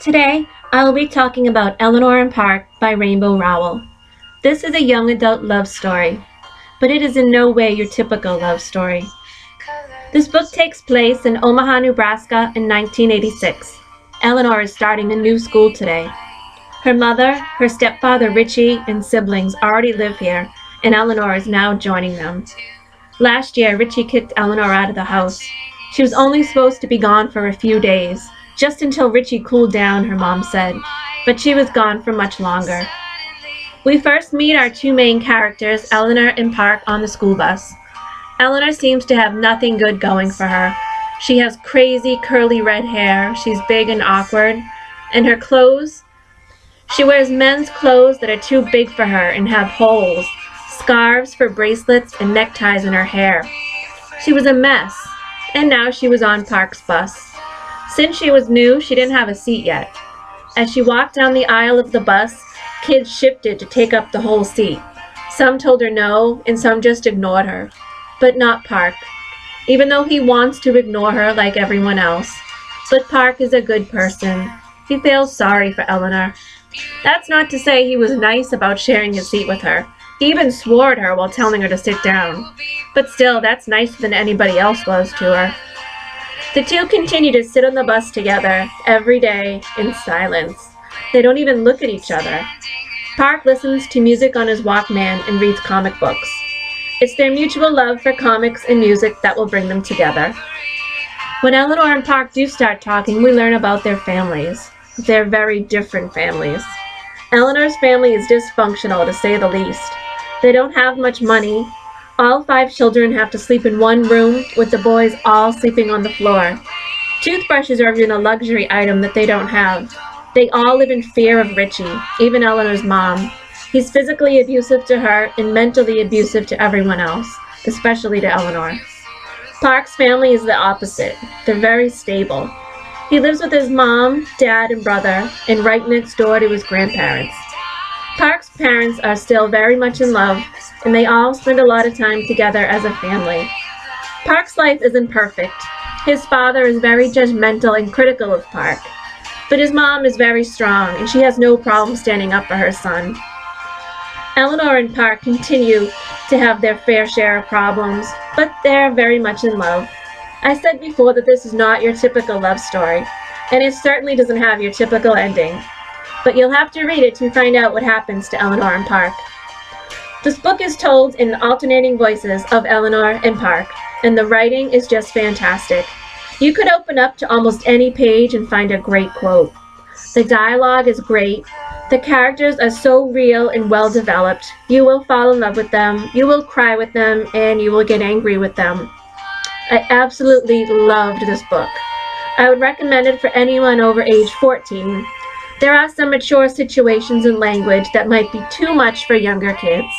Today, I will be talking about Eleanor and Park by Rainbow Rowell. This is a young adult love story, but it is in no way your typical love story. This book takes place in Omaha, Nebraska in 1986. Eleanor is starting a new school today. Her mother, her stepfather Richie, and siblings already live here, and Eleanor is now joining them. Last year, Richie kicked Eleanor out of the house. She was only supposed to be gone for a few days, just until Richie cooled down, her mom said, but she was gone for much longer. We first meet our two main characters, Eleanor and Park, on the school bus. Eleanor seems to have nothing good going for her. She has crazy curly red hair, she's big and awkward, and her clothes, she wears men's clothes that are too big for her and have holes, scarves for bracelets, and neckties in her hair. She was a mess, and now she was on Park's bus. Since she was new, she didn't have a seat yet. As she walked down the aisle of the bus, kids shifted to take up the whole seat. Some told her no, and some just ignored her. But not Park, even though he wants to ignore her like everyone else. But Park is a good person. He feels sorry for Eleanor. That's not to say he was nice about sharing his seat with her. He even swore at her while telling her to sit down. But still, that's nicer than anybody else was to her. The two continue to sit on the bus together every day in silence. They don't even look at each other. Park listens to music on his Walkman and reads comic books. It's their mutual love for comics and music that will bring them together. When Eleanor and Park do start talking, we learn about their families. They're very different families. Eleanor's family is dysfunctional, to say the least. They don't have much money. All 5 children have to sleep in one room, with the boys all sleeping on the floor. Toothbrushes are even a luxury item that they don't have. They all live in fear of Richie, even Eleanor's mom. He's physically abusive to her and mentally abusive to everyone else, especially to Eleanor. Park's family is the opposite. They're very stable. He lives with his mom, dad, and brother, and right next door to his grandparents. Park's parents are still very much in love, and they all spend a lot of time together as a family. Park's life isn't perfect. His father is very judgmental and critical of Park, but his mom is very strong, and she has no problem standing up for her son. Eleanor and Park continue to have their fair share of problems, but they're very much in love. I said before that this is not your typical love story, and it certainly doesn't have your typical ending. But you'll have to read it to find out what happens to Eleanor and Park. This book is told in alternating voices of Eleanor and Park, and the writing is just fantastic. You could open up to almost any page and find a great quote. The dialogue is great. The characters are so real and well developed. You will fall in love with them, you will cry with them, and you will get angry with them. I absolutely loved this book. I would recommend it for anyone over age 14. There are some mature situations and language that might be too much for younger kids.